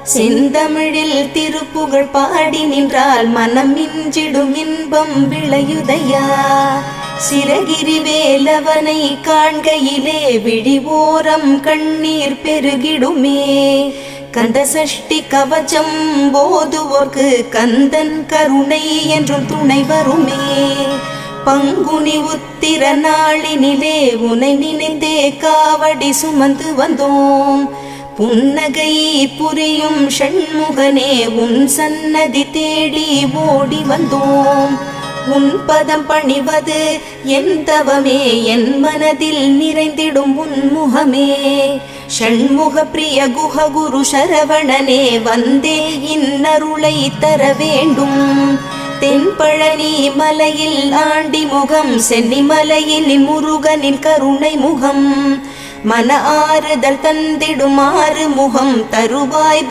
செந்தமிழில் திருப்புகழ் பாடி நின்றால் மனம் மிஞ்சிடும் இன்பம் விளையுதையா. சிறகிரி வேலவனை காண்கையிலே விழி ஓரம் கண்ணீர் பெருகிடுமே. கந்த சஷ்டி கவச்சம் போதுவோர்க்கு கந்தன் கருணை என்றும் துணை வருமே. பங்குனி உத்திர நாளினிலே உனை நினைந்தே காவடி சுமந்து வந்தோம். புன்னகை புரியும் ஷண்முகனே உன் சன்னதி தேடி ஓடி வந்தோம். உன் பதம் பணிவது என் தவமே, என் மனதில் நிறைந்திடும் உன் முகமே. ஷண்முக பிரிய குஹ குரு சரவணனே வந்தே இன்னருளை தர வேண்டும். தென்பழனி மலையில் ஆண்டி முகம், சென்னிமலையில் முருகனின் கருணை முகம். மன ஆறுதல் தந்திடும் ஆறு முகம் தருவாய்